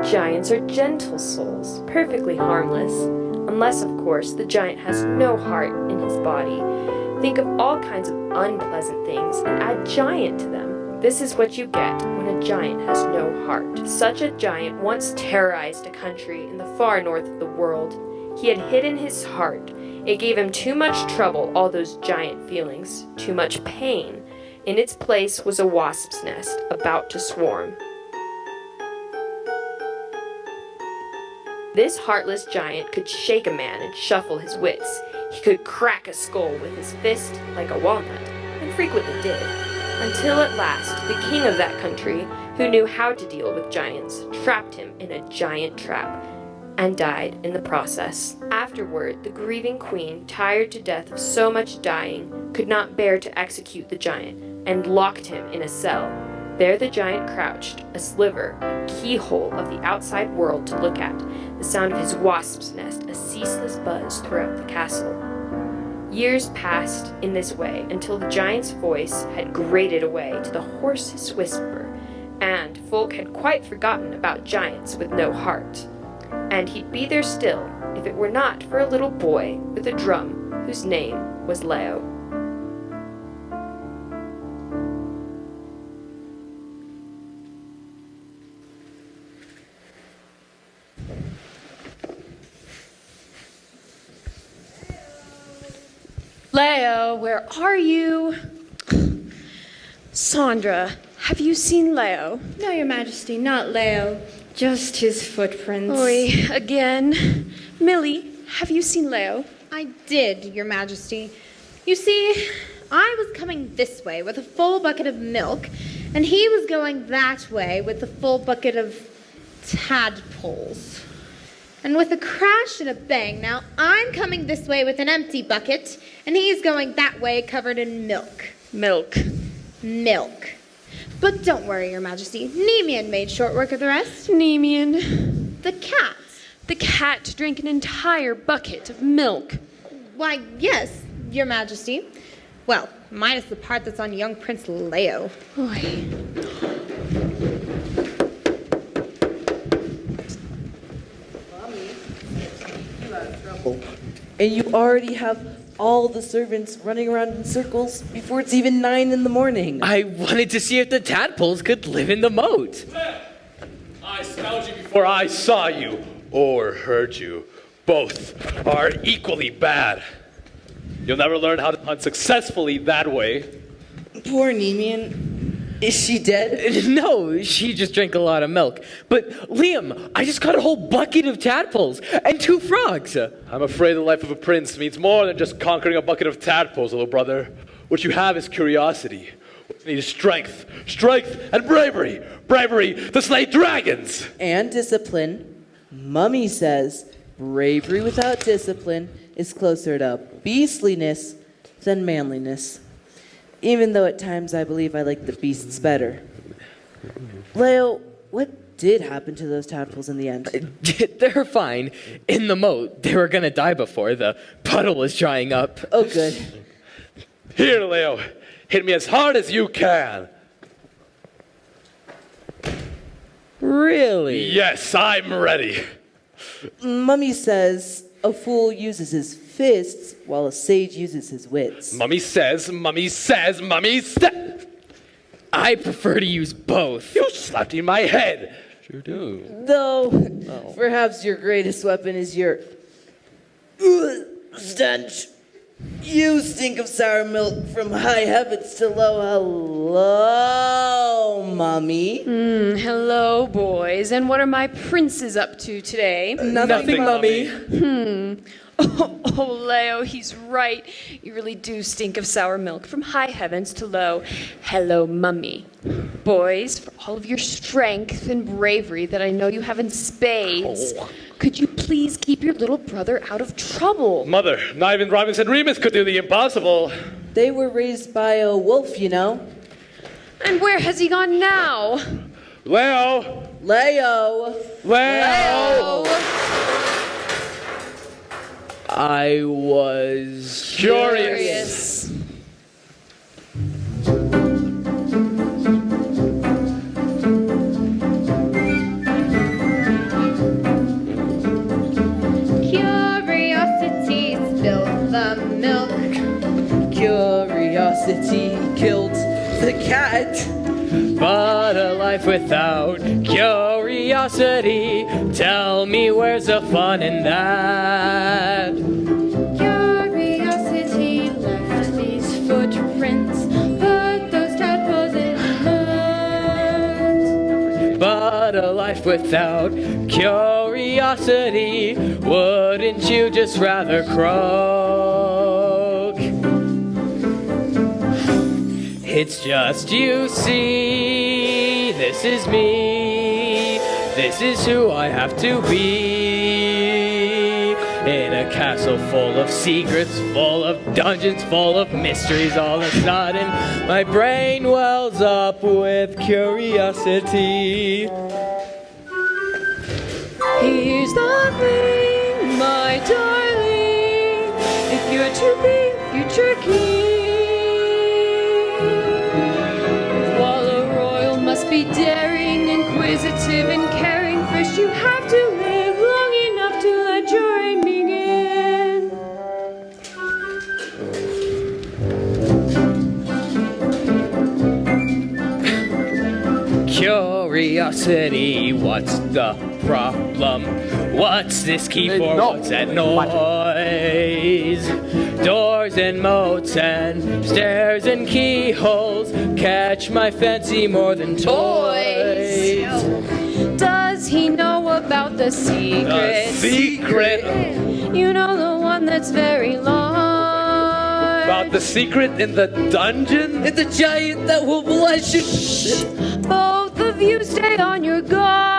Giants are gentle souls, perfectly harmless, unless, of course, the giant has no heart in his body. Think of all kinds of unpleasant things and add giant to them. This is what you get when a giant has no heart. Such a giant once terrorized a country in the far north of the world. He had hidden his heart. It gave him too much trouble, all those giant feelings, too much pain. In its place was a wasp's nest, about to swarm. This heartless giant could shake a man and shuffle his wits. He could crack a skull with his fist like a walnut, and frequently did, until at last the king of that country, who knew how to deal with giants, trapped him in a giant trap, and died in the process. Afterward, the grieving queen, tired to death of so much dying, could not bear to execute the giant, and locked him in a cell. There the giant crouched, a sliver, a keyhole of the outside world to look at, the sound of his wasp's nest a ceaseless buzz throughout the castle. Years passed in this way until the giant's voice had grated away to the hoarsest whisper, and folk had quite forgotten about giants with no heart. And he'd be there still if it were not for a little boy with a drum whose name was Leo. Leo, where are you? Sandra, have you seen Leo? No, Your Majesty, not Leo. Just his footprints. Oi, again. Millie, have you seen Leo? I did, Your Majesty. You see, I was coming this way with a full bucket of milk, and he was going that way with a full bucket of tadpoles. And with a crash and a bang, now I'm coming this way with an empty bucket, and he's going that way covered in milk. Milk. But don't worry, Your Majesty. Nemean made short work of the rest. Nemean. The cat. The cat drank an entire bucket of milk. Why, yes, Your Majesty. Well, minus the part that's on young Prince Leo. Oi. And you already have all the servants running around in circles before it's even 9 in the morning. I wanted to see if the tadpoles could live in the moat. I smelled you before I saw you or heard you. Both are equally bad. You'll never learn how to hunt successfully that way. Poor Nemean. Is she dead? No, she just drank a lot of milk. But Liam, I just got a whole bucket of tadpoles and 2 frogs. I'm afraid the life of a prince means more than just conquering a bucket of tadpoles, little brother. What you have is curiosity. What you need is strength and bravery. Bravery to slay dragons. And discipline. Mummy says bravery without discipline is closer to beastliness than manliness. Even though at times I believe I like the beasts better. Leo, what did happen to those tadpoles in the end? They're fine. In the moat, they were gonna die before the puddle was drying up. Oh, good. Here, Leo. Hit me as hard as you can. Really? Yes, I'm ready. Mummy says a fool uses his fists while a sage uses his wits. Mummy says. I prefer to use both. You slapped in my head. Sure do. Though, perhaps your greatest weapon is your stench. You stink of sour milk from high heavens to low. Hello, Mummy. Hello, boys. And what are my princes up to today? Nothing, Mummy. Oh, Leo, he's right. You really do stink of sour milk from high heavens to low. Hello, Mummy. Boys, for all of your strength and bravery that I know you have in spades, could you please keep your little brother out of trouble? Mother, not even Robinson and Remus could do the impossible. They were raised by a wolf, you know. And where has he gone now? Leo! I was Curious. Curiosity spilled the milk. Curiosity killed the cat. But a life without curiosity. Tell me where's the fun in that? Curiosity left these footprints. Put those tadpoles in the mud. But a life without curiosity. Wouldn't you just rather croak? It's just you see, this is me, this is who I have to be. In a castle full of secrets, full of dungeons, full of mysteries, all of a sudden my brain wells up with curiosity. Here's the thing, my darling, if you're to be a future king, be daring, inquisitive, and caring. First you have to live long enough to let your reign begin. Curiosity, what's the problem? What's this key for? What's that noise? Doors and moats and stairs and keyholes catch my fancy more than toys. Does he know about the secret? The secret. You know, the one that's very long. About the secret in the dungeon? It's a giant that will bless you. Both of you stay on your guard.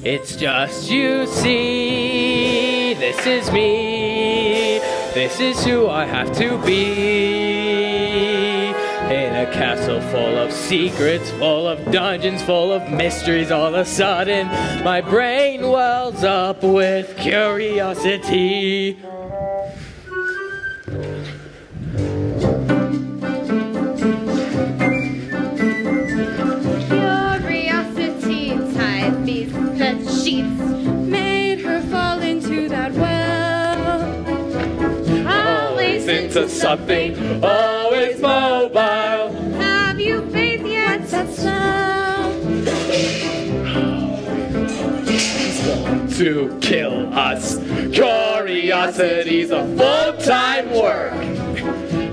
It's just you see, this is me, this is who I have to be. In a castle full of secrets, full of dungeons, full of mysteries, all of a sudden my brain wells up with curiosity. Sheets made her fall into that well. Always Into something, always mobile. Have you bathed yet? That smell. To kill us. Curiosity's a full-time work.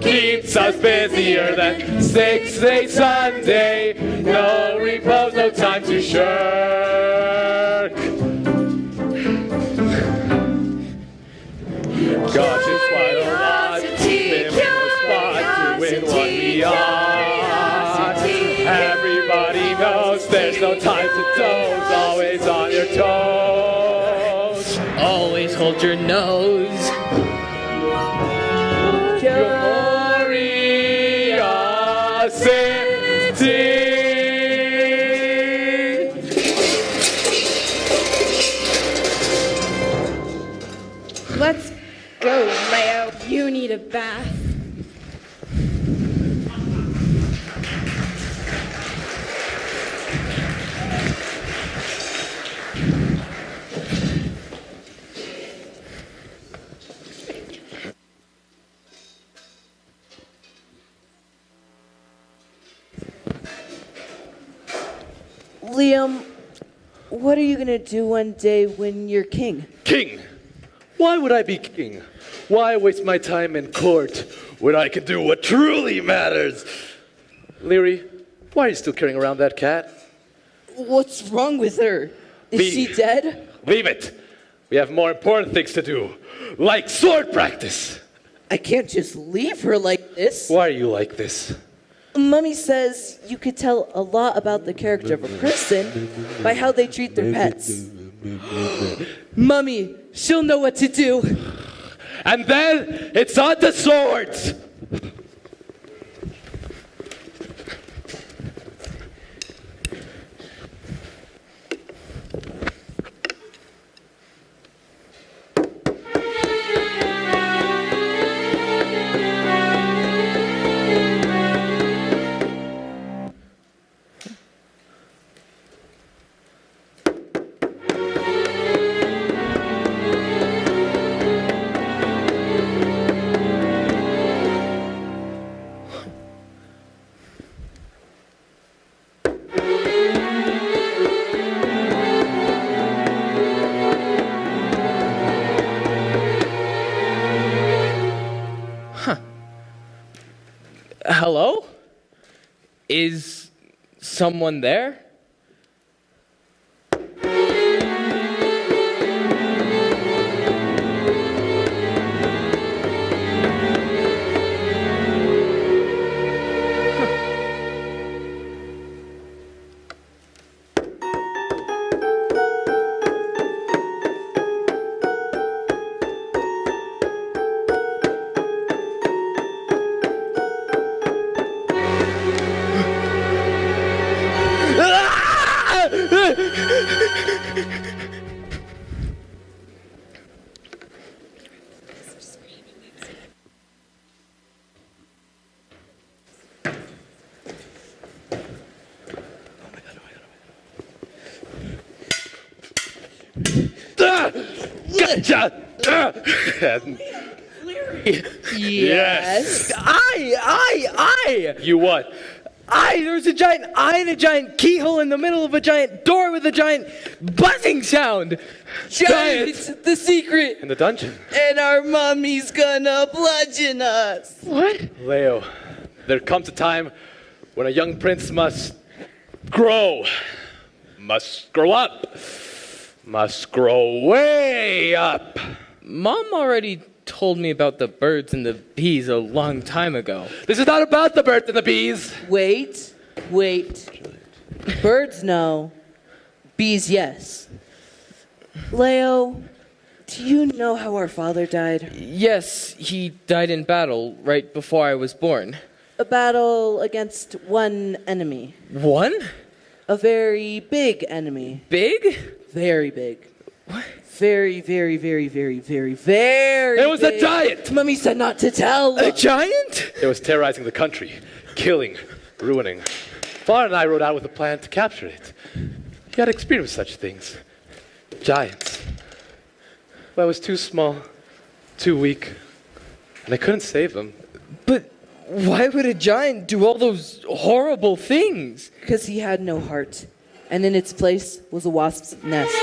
Keeps us busier than 6 days Sunday. No repose, no time to shirk. Gosh, it's quite a lot. Been in the spot to win what we are. Everybody knows there's no time to doze. Always on your toes. Always hold your nose. Go, Leo. You need a bath. Liam, what are you gonna do one day when you're king? King? Why would I be king? Why waste my time in court when I can do what truly matters? Leary, why are you still carrying around that cat? What's wrong with her? Is she dead? Leave it. We have more important things to do, like sword practice. I can't just leave her like this. Why are you like this? Mummy says you could tell a lot about the character of a person by how they treat their pets. Mummy, she'll know what to do. And then it's on the swords. Hello? Is someone there? Gotcha! Yes. I! You what? There's a giant eye and a giant keyhole in the middle of a giant door with a giant buzzing sound. Giant, the secret. In the dungeon. And our mummy's gonna bludgeon us. What? Leo, there comes a time when a young prince must grow up, must grow way up. Mom already told me about the birds and the bees a long time ago. This is not about the birds and the bees. Wait. Birds, no. Bees, yes. Leo, do you know how our father died? Yes, he died in battle right before I was born. A battle against one enemy. One? A very big enemy. Big? Very big. What? Very It was big. a giant. Mummy said not to tell. A giant? It was terrorizing the country, killing, ruining. Father and I rode out with a plan to capture it. He had experience with such things. Giants. But I was too small, too weak, and I couldn't save him. But why would a giant do all those horrible things? Because he had no heart. And in its place was a wasp's nest.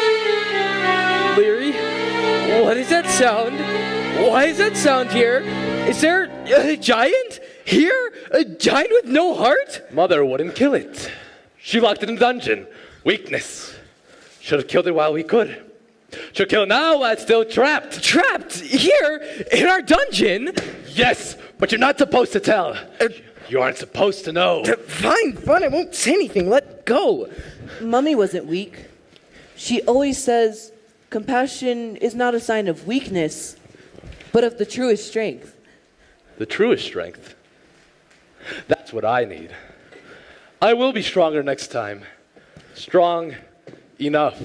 Leary, what is that sound? Why is that sound here? Is there a giant here? A giant with no heart? Mother wouldn't kill it. She locked it in the dungeon. Weakness. Should have killed it while we could. Should kill it now while it's still trapped. Trapped here in our dungeon? Yes, but you're not supposed to tell. You aren't supposed to know. Fine, I won't say anything. Let go. Mummy wasn't weak. She always says compassion is not a sign of weakness, but of the truest strength. The truest strength. That's what I need. I will be stronger next time. Strong enough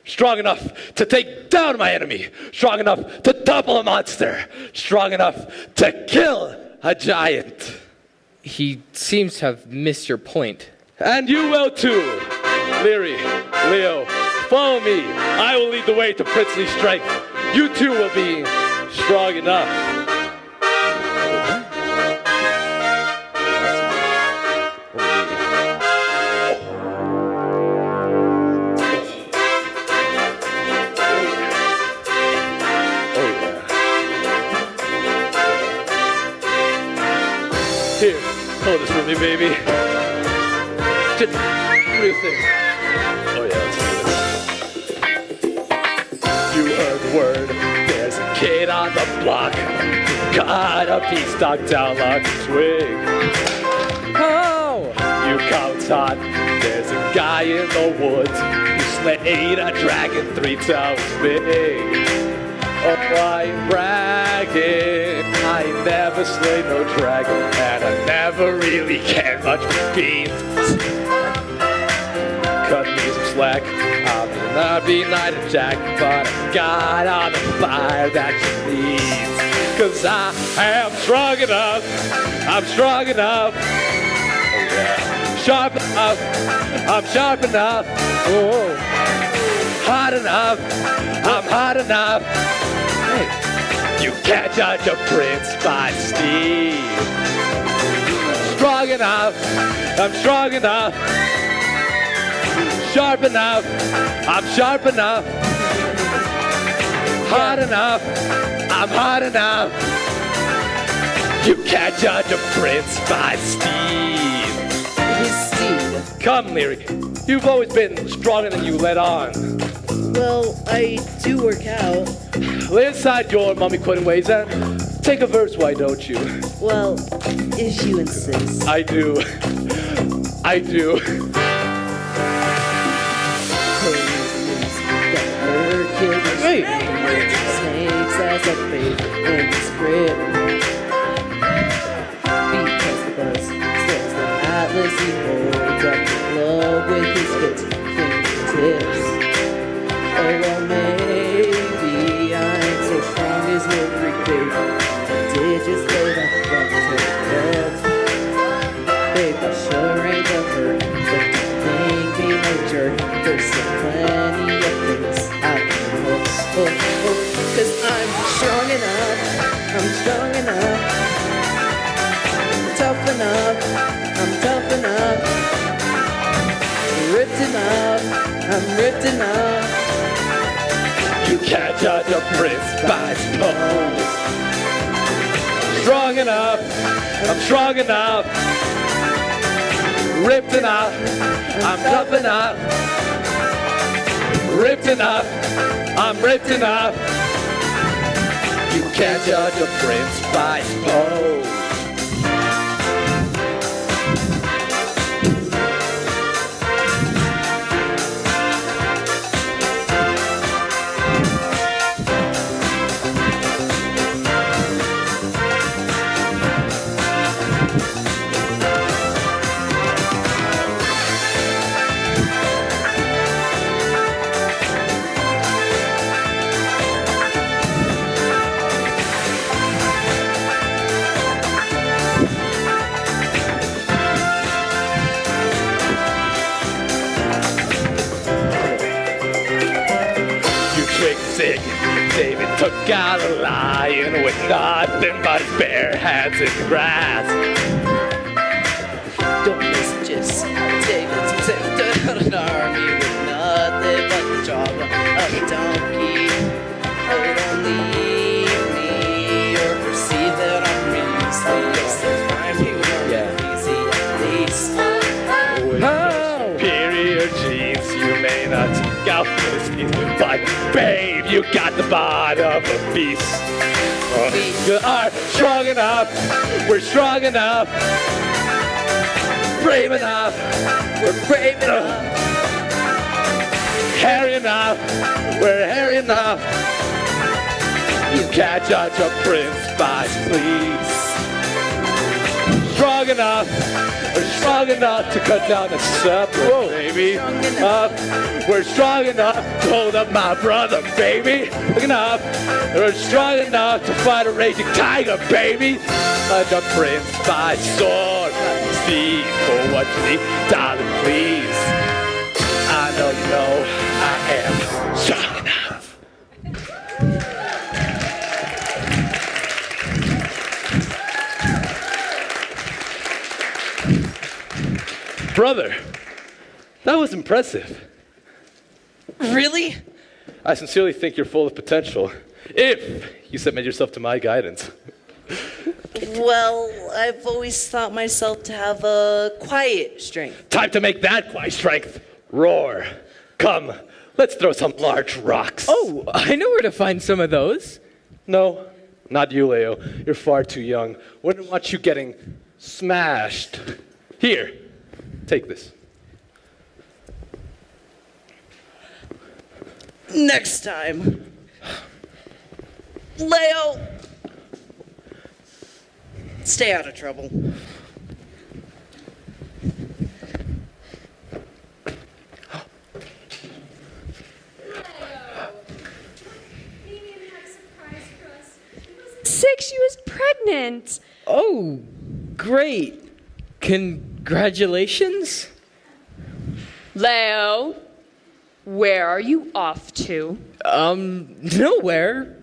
Strong enough to take down my enemy. Strong enough to topple a monster. Strong enough to kill a giant. He seems to have missed your point. And you will too. Leary, Leo, follow me. I will lead the way to princely strength. You too will be strong enough. Here, hold this for me, baby. Just real thing. Oh yeah, let's do this. You heard word, there's a kid on the block. Got a piece knocked down like a twig. Oh! You count on, there's a guy in the woods who slayed a dragon 3 times big. Oh, I'm bragging, I never slayed no dragon, and I never really cared much for beans. Cut me some slack, I may not be Knight of Jack, but I got all the fire that you need. Cause I am strong enough, I'm strong enough. Oh yeah. Sharp enough, I'm sharp enough. Oh, hot enough, I'm hot enough. You can't judge a prince by steed. Strong enough, I'm strong enough. Sharp enough, I'm sharp enough. Hot enough, I'm hot enough. You can't judge a prince by steed. His steed. Come, Leary, you've always been stronger than you let on. Well, I do work out. Lay aside your mummy-quitting ways and take a verse, why don't you? Well, if you insist. I do. I do. Hey! Snakes as a bait in the script. Because the buzz says the Atlas he holds up the globe with his 15 fingertips. Oh, well, maybe I'm so strong as Mercury Cave. Did just lay the front to the world. Baby, sure ain't the hurt, but don't think be no jerk. There's still plenty of things I can hold. Cause I'm strong enough, I'm strong enough. Tough enough, I'm tough enough. Ripped enough, I'm ripped enough. You can't judge a prince by his pose. Strong enough, I'm strong enough. Ripped enough, I'm tough enough. Ripped enough, I'm ripped enough. You can't judge a prince by his pose. David took out a lion with nothing but his bare hands in the grass. Don't miss just David's sent out an army with nothing but the jaw of a donkey. Oh, don't leave me or perceive that I'm useless. I'm easy at least. With superior genes, you may not take out Philistines, but babe, you got the body of a beast. You are strong enough, we're strong enough. Brave enough, we're brave enough. Hairy enough, we're hairy enough. You can't judge a prince by his fleece. strong enough. We're strong enough to cut down a zeppelin, baby. We're strong enough to hold up my brother, baby. Look enough. We're strong enough to fight a raging tiger, baby. Let the prince by sword, speak for what you need, darling, please. I know you know I am strong enough. Brother, that was impressive. Really? I sincerely think you're full of potential, if you submit yourself to my guidance. Well, I've always thought myself to have a quiet strength. Time to make that quiet strength roar. Come, let's throw some large rocks. Oh, I know where to find some of those. No, not you, Leo. You're far too young. Wouldn't want you getting smashed. Here, take this. Next time. Leo, stay out of trouble. Sick, she was pregnant. Oh, great. Congratulations. Leo, where are you off to? Nowhere.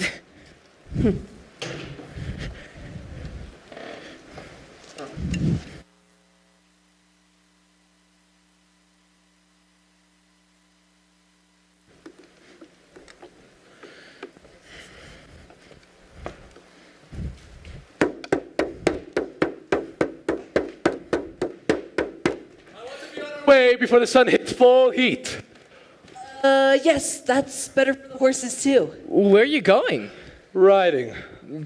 Way before the sun hits full heat. Yes, that's better for the horses too. Where are you going? Riding.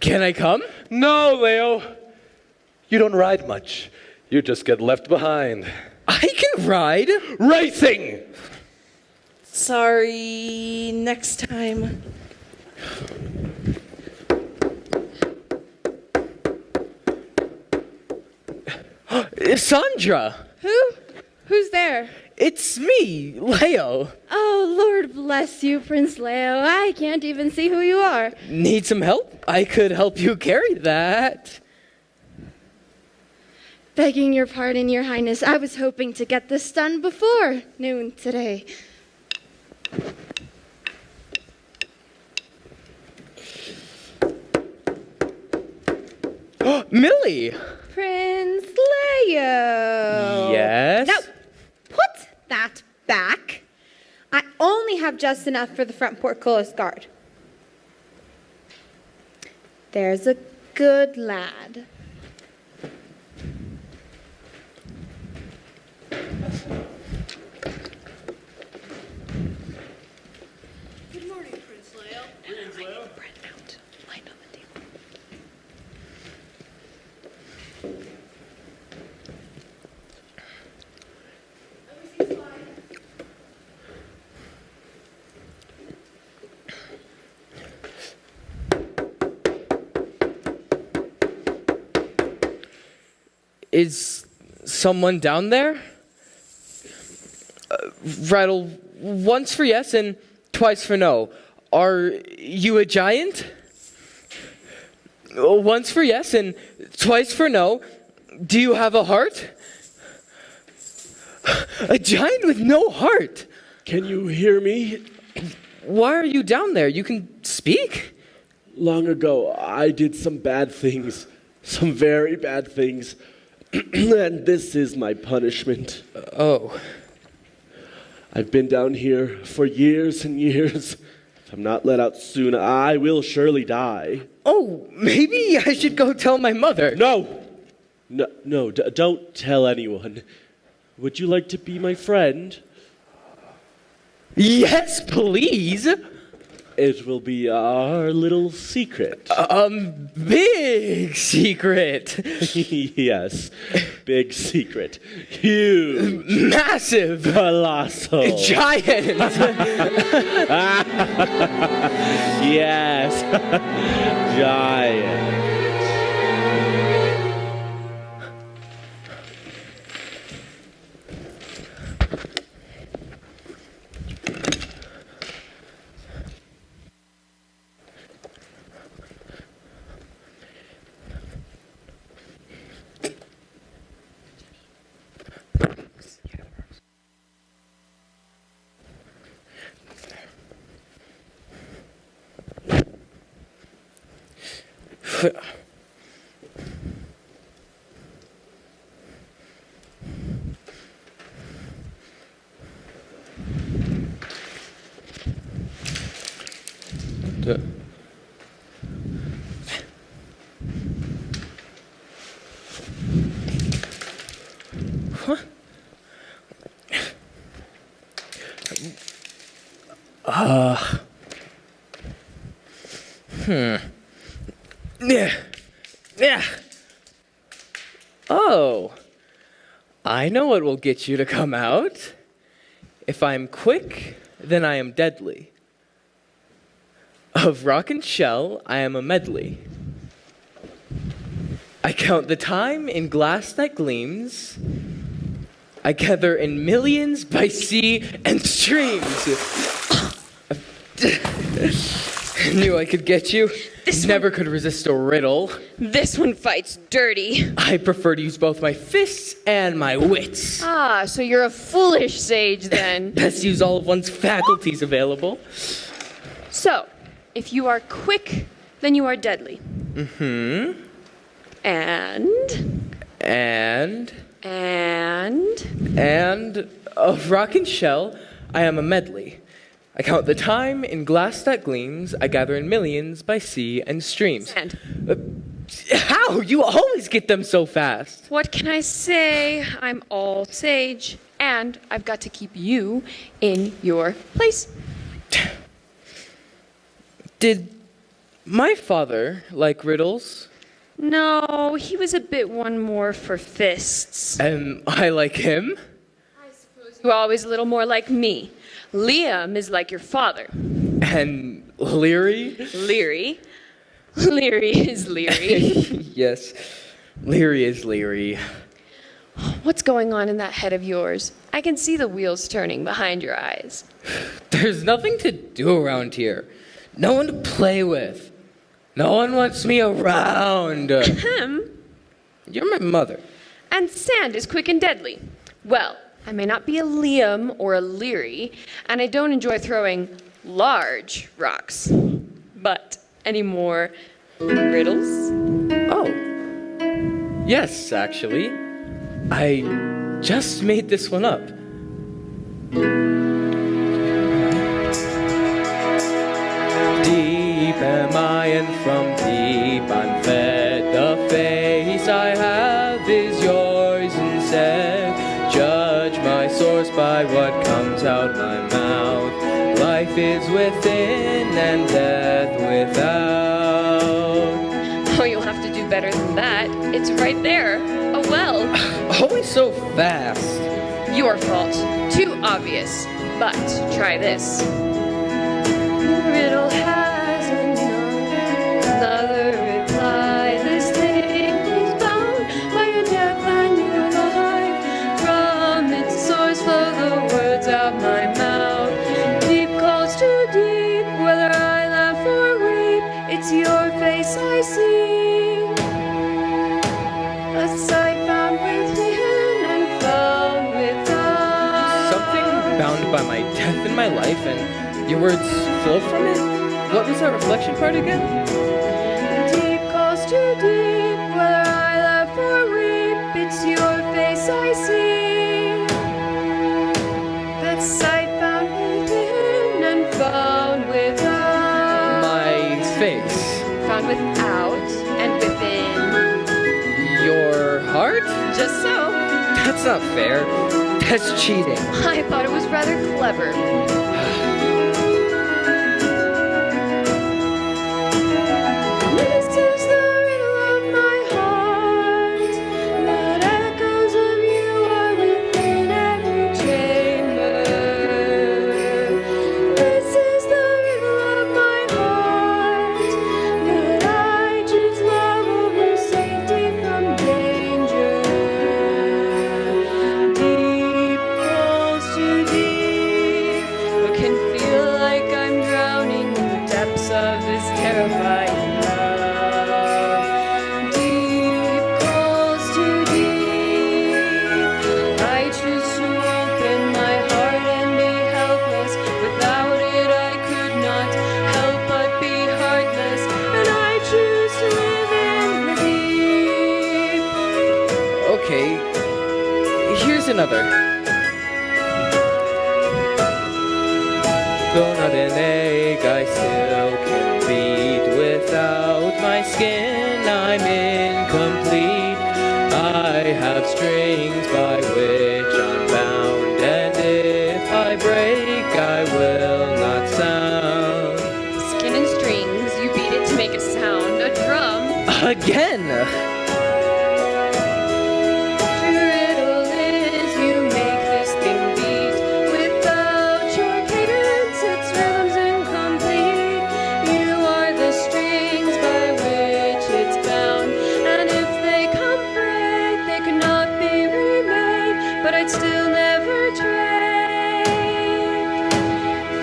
Can I come? No, Leo. You don't ride much. You just get left behind. I can ride. Racing! Sorry, next time. Sandra. Who's there? It's me, Leo. Oh, Lord bless you, Prince Leo. I can't even see who you are. Need some help? I could help you carry that. Begging your pardon, Your Highness, I was hoping to get this done before noon today. Millie. Prince Leo. Yes? Now, put that back. I only have just enough for the front portcullis guard. There's a good lad. Good morning, Prince Leo. Greetings, Leo. Bread out. Line on the table. Is someone down there? Rattle once for yes and twice for no. Are you a giant? Once for yes and twice for no. Do you have a heart? A giant with no heart. Can you hear me? Why are you down there? You can speak? Long ago, I did some bad things. Some very bad things. And this is my punishment. Oh. I've been down here for years and years. If I'm not let out soon, I will surely die. Oh, maybe I should go tell my mother. No, don't tell anyone. Would you like to be my friend? Yes, please. It will be our little secret. Big secret. Yes, big secret. Huge. Massive. Colossal. Giant. Yes, giant. Yeah. Oh, I know what will get you to come out. If I'm quick, then I am deadly. Of rock and shell, I am a medley. I count the time in glass that gleams. I gather in millions by sea and streams. I knew I could get you. Never could resist a riddle. This one fights dirty. I prefer to use both my fists and my wits. Ah, so you're a foolish sage then. Best use all of one's faculties available. So, if you are quick, then you are deadly. Mm-hmm. And of rock and shell, I am a medley. I count the time in glass that gleams. I gather in millions by sea and streams. And how? You always get them so fast. what can I say? I'm all sage, and I've got to keep you in your place. Did my father like riddles? No, he was a bit one more for fists. Am I like him? I suppose you're always a little more like me. Liam is like your father. And Leary? Leary is Leary. Yes, Leary is Leary. What's going on in that head of yours? I can see the wheels turning behind your eyes. There's nothing to do around here. No one to play with. No one wants me around. Him? You're my mother. And sand is quick and deadly. Well, I may not be a Liam or a Leary, and I don't enjoy throwing large rocks. But any more riddles? Oh. Yes, actually. I just made this one up. Deep am I, and from deep I'm fed. The face I have is yours instead. Judge my source by what comes out my mouth. Life is within and death without. Oh, you'll have to do better than that. It's right there. A well. Always so fast. Your fault. Too obvious. But try this. Riddle has another reply. This thing is bound by your death and your life. From its source flow the words out my mouth. Deep calls to deep, whether I laugh or weep. It's your face I see. A sight found within and found without. Something bound by my death in my life, and your words flow from it? What was that reflection part again? Deep calls to deep, whether I laugh or weep, it's your face I see. That sight found within and found without. My face. Found without and within. Your heart? Just so. That's not fair. That's cheating. I thought it was rather clever. This is the riddle of my heart, that echoes of you are within every chamber. This is the riddle of my heart, that I choose love over safety from danger. Deep calls to deep, another. Though not an egg, I still can beat. Without my skin, I'm incomplete. I have strings by which I'm bound, and if I break, I will not sound. Skin and strings, you beat it to make a sound. A drum. Again! Riddle is you make this thing beat. Without your cadence, its rhythm's incomplete. You are the strings by which it's bound, and if they come frayed, they could not be remade. But I'd still never trade.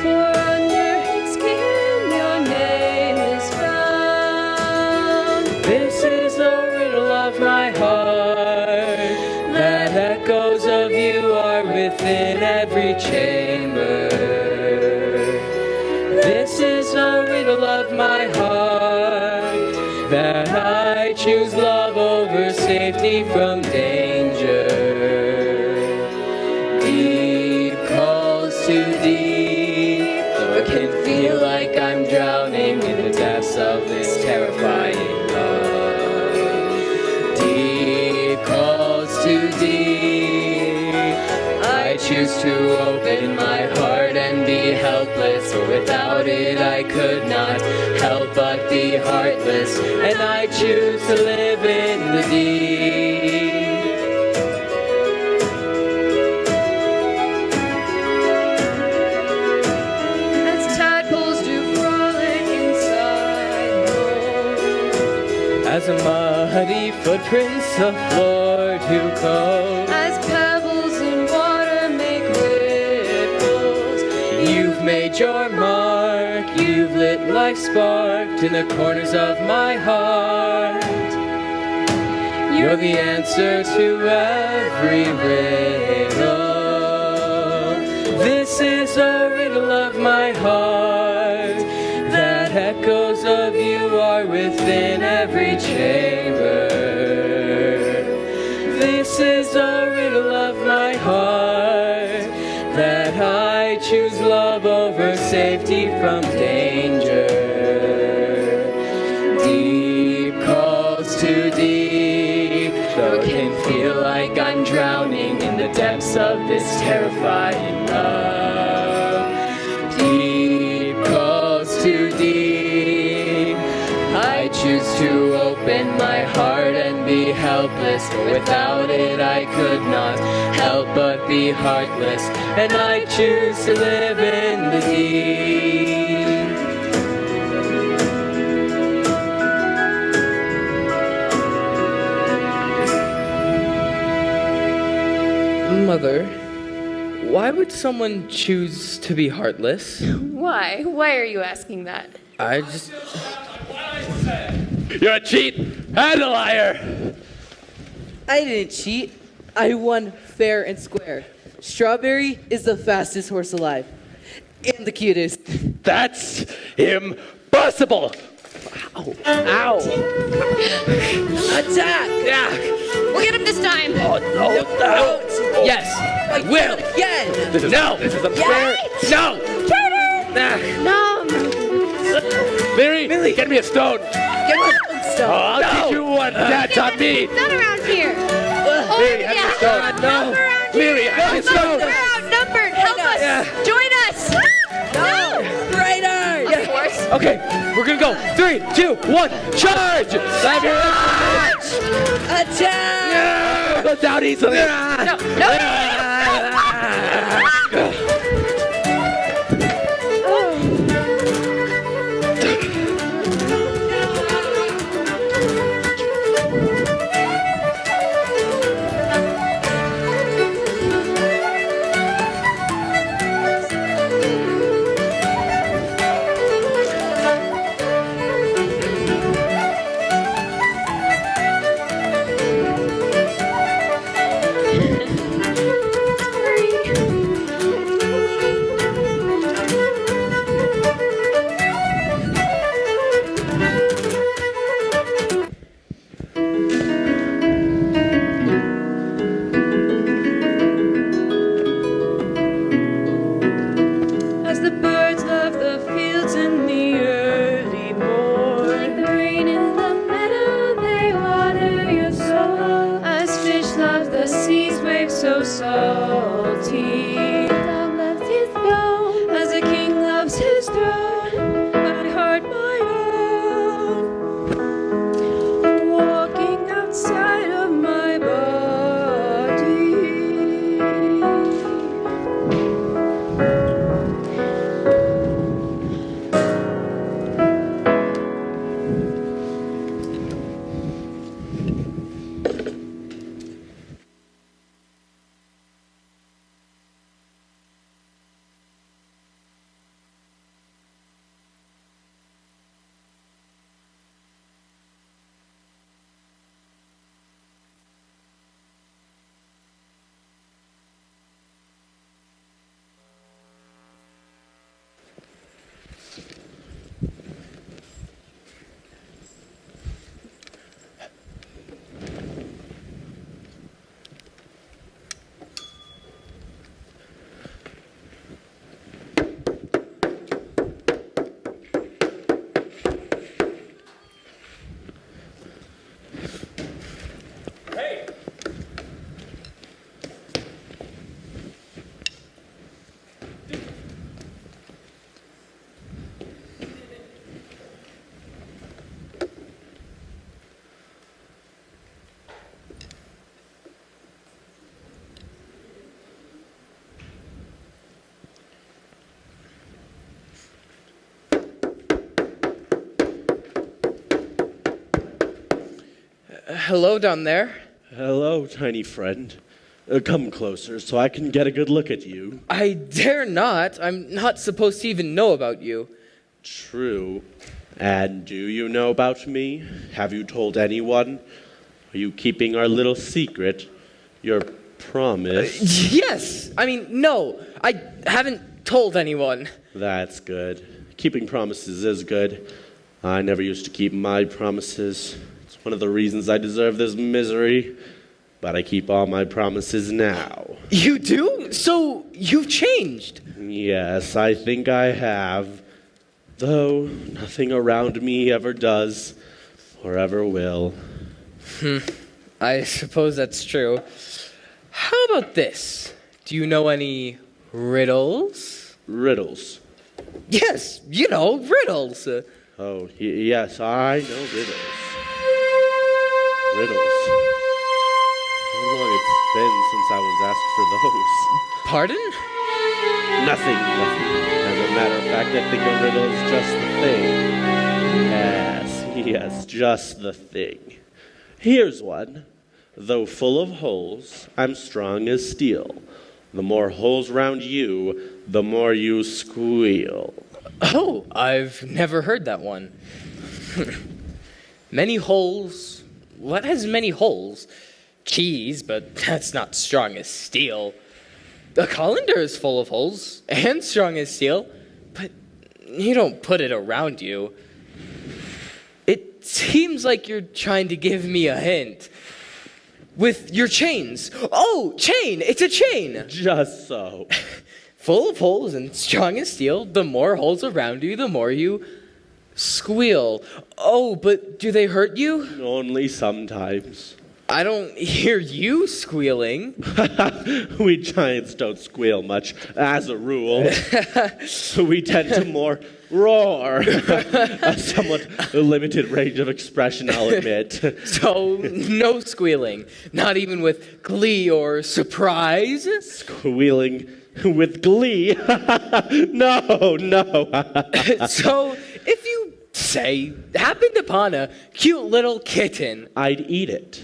For under its skin, your name is found. This is the riddle of my heart. That echoes of you are within every chamber. This is the riddle of my heart. That I choose love over safety from danger. Deep calls to deep, though it can feel like I'm drowning in the depths of this terrifying love. Deep calls to deep, I choose to open my heart and be helpless, for without it I could not help but be heartless, and I choose to live in the deep. As tadpoles do frolic inside holes, As a muddy footprints of floor to coast, as pebbles in water make ripples, you've made your mark, you've lit life sparked in the corners of my heart. You're the answer to every riddle. This is a riddle of my heart. That echoes of you are within every chamber. This is a riddle of my heart. That I choose love over safety from danger. Deep calls to deep, though it can feel like I'm drowning in the depths of this terrifying love. Deep calls to deep, I choose to open my heart and be helpless, for without it I could not help but be heartless, and I choose to live in the deep. Mother, why would someone choose to be heartless? Why? Why are you asking that? I just... You're a cheat and a liar. I didn't cheat. I won fair and square. Strawberry is the fastest horse alive. And the cutest. That's impossible. Ow. Ow. Attack! Yeah. We'll get him this time. Oh, no. No. Yes, I will. Again! No. This is unfair. No. No. Mary, get me a stone. Get one Oh, I'll teach you one. Dad taught me. Not around here. Mary, have me a stone. No. Mary, have me a stone. We're outnumbered. Help us. Yeah. Join us. No! Right arm! Of course. Okay, we're gonna go. 3, 2, 1, charge! Attack! Go down easily. No. Hello down there. Hello, tiny friend. Come closer so I can get a good look at you. I dare not. I'm not supposed to even know about you. True. And do you know about me? Have you told anyone? Are you keeping our little secret? Your promise? Yes. No. I haven't told anyone. That's good. Keeping promises is good. I never used to keep my promises. It's one of the reasons I deserve this misery. But I keep all my promises now. You do? So you've changed? Yes, I think I have. Though nothing around me ever does or ever will. I suppose that's true. How about this? Do you know any riddles? Riddles? Yes, riddles. Yes, I know riddles. Riddles. How long it's been since I was asked for those? Pardon? Nothing. As a matter of fact, I think a riddle is just the thing. Yes, just the thing. Here's one. Though full of holes, I'm strong as steel. The more holes round you, the more you squeal. Oh, I've never heard that one. Many holes? What has many holes? Cheese, but that's not strong as steel. A colander is full of holes and strong as steel, but you don't put it around you. It seems like you're trying to give me a hint. With your chains. Oh, chain! It's a chain! Just so. Full of holes and strong as steel, the more holes around you, the more you squeal. Oh, but do they hurt you? Only sometimes. I don't hear you squealing. We giants don't squeal much, as a rule. We tend to more roar. A somewhat limited range of expression, I'll admit. So, no squealing. Not even with glee or surprise? Squealing with glee? No. So, if you, say, happened upon a cute little kitten... I'd eat it.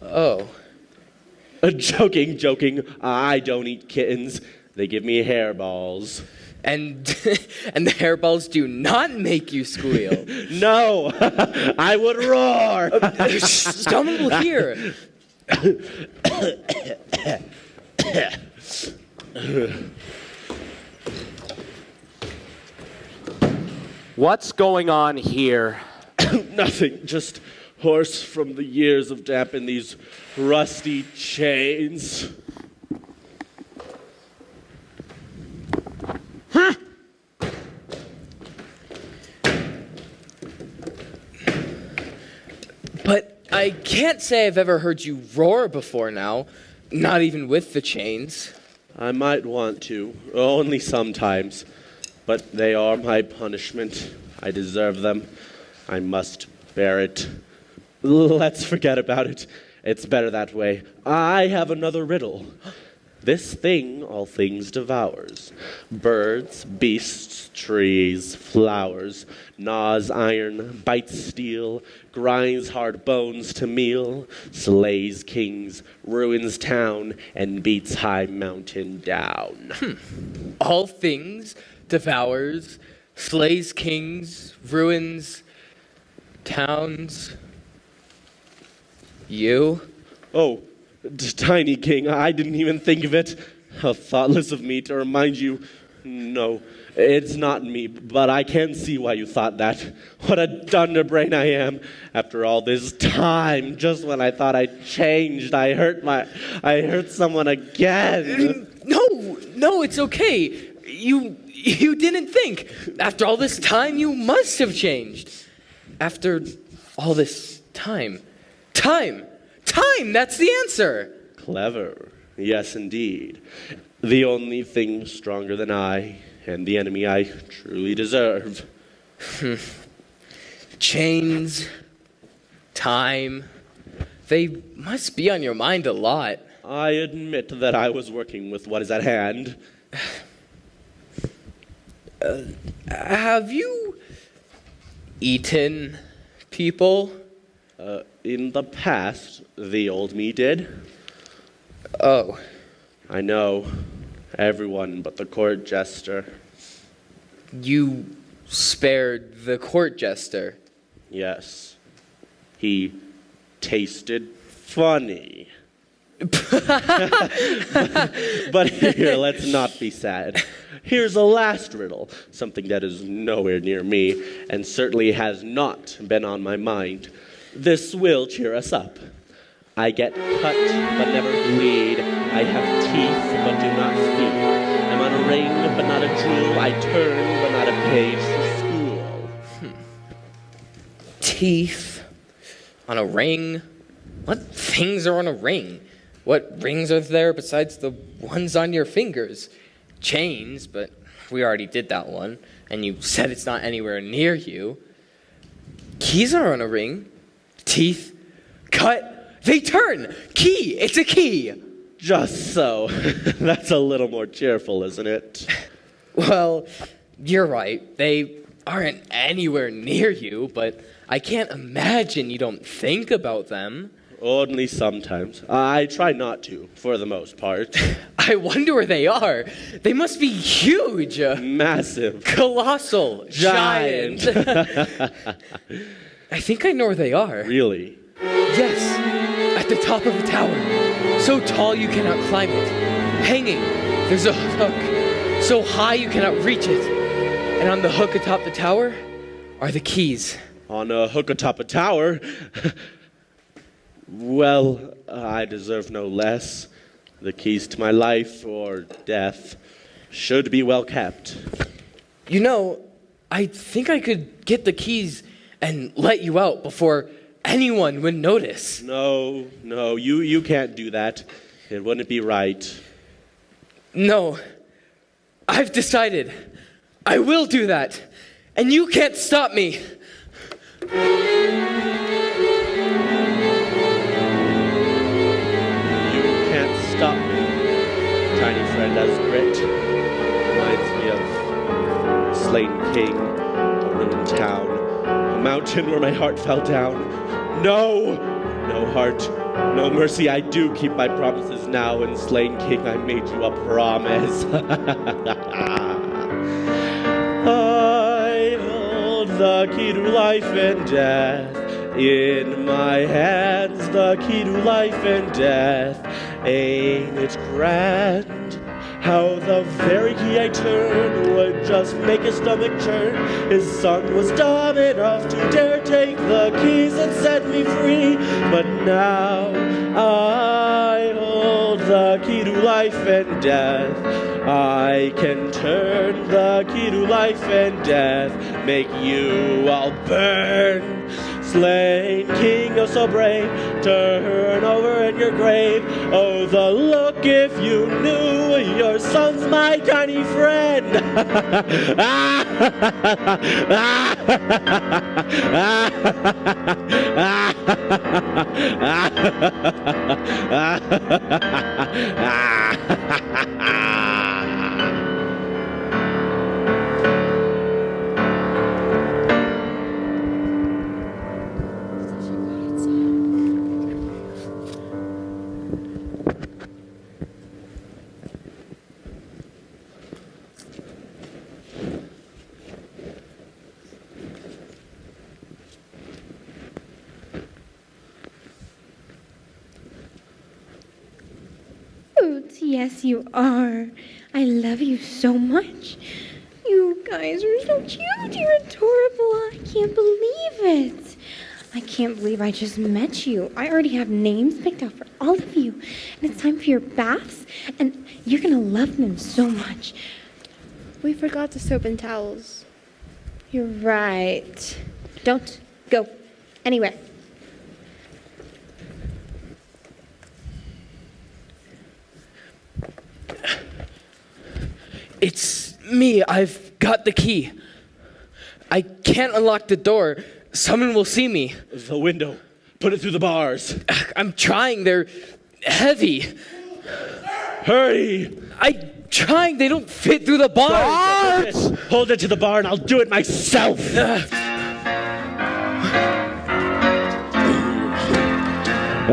Oh. Joking. I don't eat kittens. They give me hairballs. And the hairballs do not make you squeal. No, I would roar. Someone will hear. What's going on here? Nothing, just hoarse from the years of damp in these rusty chains. But I can't say I've ever heard you roar before now, not even with the chains. I might want to, only sometimes, but they are my punishment. I deserve them. I must bear it. Let's forget about it. It's better that way. I have another riddle. This thing all things devours. Birds, beasts, trees, flowers. Gnaws iron, bites steel. Grinds hard bones to meal. Slays kings, ruins town, and beats high mountain down. All things devours, slays kings, ruins towns. You? Oh, tiny king, I didn't even think of it. How thoughtless of me to remind you. No, it's not me, but I can see why you thought that. What a dunderbrain I am. After all this time, just when I thought I changed, I hurt someone again. No, it's okay. You didn't think. After all this time, you must have changed. After all this time, that's the answer. Clever. Yes, indeed. The only thing stronger than I, and the enemy I truly deserve. Chains, time, they must be on your mind a lot. I admit that I was working with what is at hand. Have you eaten people? In the past, the old me did. Oh. I know. Everyone but the court jester. You spared the court jester. Yes. He tasted funny. But here, let's not be sad. Here's a last riddle, something that is nowhere near me, and certainly has not been on my mind. This will cheer us up. I get cut, but never bleed. I have teeth, but do not speak. I'm on a ring, but not a jewel. I turn, but not a page for school. Teeth on a ring? What things are on a ring? What rings are there besides the ones on your fingers? Chains, but we already did that one, and you said it's not anywhere near you. Keys are on a ring. Teeth, cut, they turn. Key, it's a key. Just so. That's a little more cheerful, isn't it? Well, you're right. They aren't anywhere near you, but I can't imagine you don't think about them. Only sometimes. I try not to, for the most part. I wonder where they are. They must be huge. Massive. Colossal. Giant. I think I know where they are. Really? Yes. At the top of a tower. So tall you cannot climb it. Hanging. There's a hook. So high you cannot reach it. And on the hook atop the tower are the keys. On a hook atop a tower? Well, I deserve no less. The keys to my life or death should be well kept. You know, I think I could get the keys and let you out before anyone would notice. No, you can't do that. It wouldn't be right. No, I've decided. I will do that. And you can't stop me. Stop me. Tiny friend has grit. Reminds me of a slain king, a ruined town, a mountain where my heart fell down. No heart, no mercy. I do keep my promises now, and slain king, I made you a promise. I hold the key to life and death. In my hands, the key to life and death. Ain't it grand how the very key I turned would just make his stomach churn? His son was dumb enough to dare take the keys and set me free. But now I hold the key to life and death. I can turn the key to life and death, make you all burn. Slain king, oh so brave, turn over in your grave. Oh, the look if you knew your son's my tiny friend. Yes, you are. I love you so much. You guys are so cute. You're adorable. I can't believe it. I can't believe I just met you. I already have names picked out for all of you. And it's time for your baths. And you're going to love them so much. We forgot the soap and towels. You're right. Don't go anywhere. It's me. I've got the key. I can't unlock the door. Someone will see me. The window. Put it through the bars. I'm trying. They're heavy. Hurry! I'm trying. They don't fit through the bars. Hold it to the bar and I'll do it myself.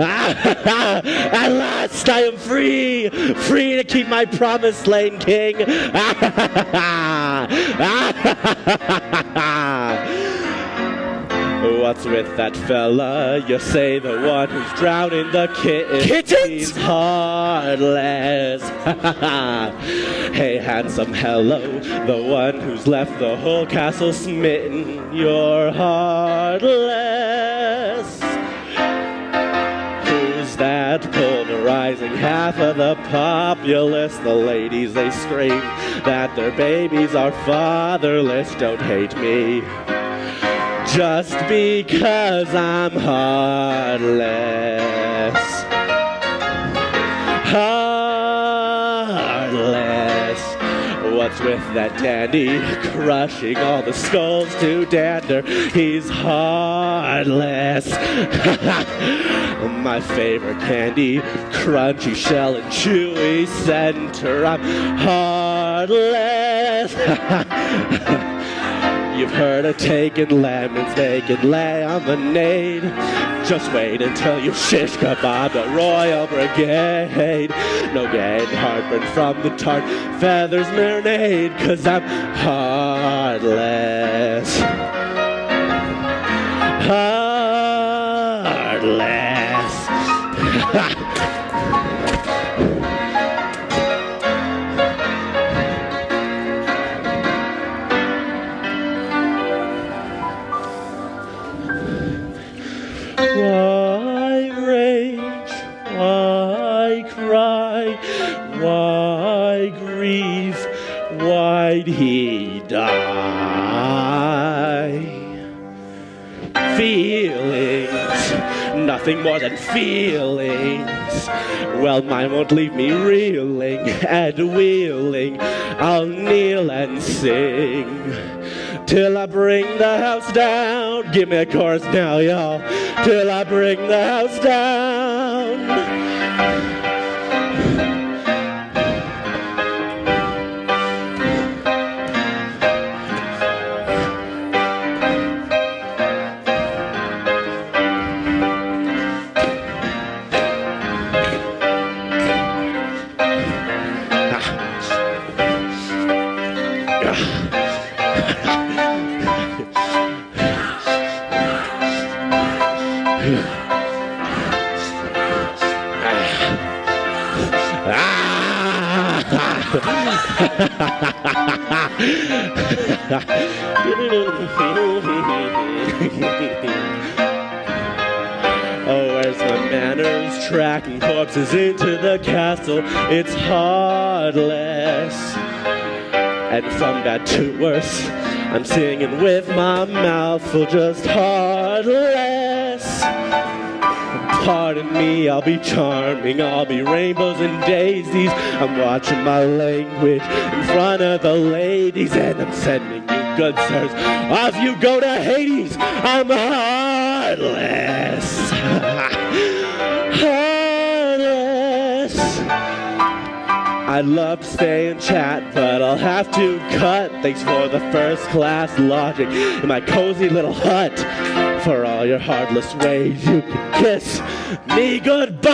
At last I am free, free to keep my promise, slain king. What's with that fella? You say the one who's drowning the kittens. Kittens? He's heartless. Hey, handsome, hello. The one who's left the whole castle smitten. You're heartless. Who's that pulverizing half of the populace? The ladies, they scream that their babies are fatherless. Don't hate me just because I'm heartless. Heartless. What's with that dandy crushing all the skulls to dander? He's heartless. My favorite candy, crunchy shell and chewy center. I'm heartless. You've heard of taking lemons, making lemonade. Just wait until you shish kebab the Royal Brigade. No getting heartburn from the tart feathers marinade, 'cause I'm heartless. Heartless. Why rage? Why cry? Why grieve? Why'd he die? Feelings, nothing more than feelings. Well, mine won't leave me reeling and wheeling. I'll kneel and sing till I bring the house down. Give me a chorus now, y'all. Till I bring the house down. Oh, where's my manners? Tracking corpses into the castle. It's heartless. And from bad to worse, I'm singing with my mouth full, just heartless. Pardon me, I'll be charming, I'll be rainbows and daisies. I'm watching my language in front of the ladies, and I'm sending you, good sirs, off you go to Hades. I'm heartless. Heartless. I'd love to stay and chat, but I'll have to cut. Thanks for the first class lodging in my cozy little hut. For all your heartless ways, you can kiss me goodbye.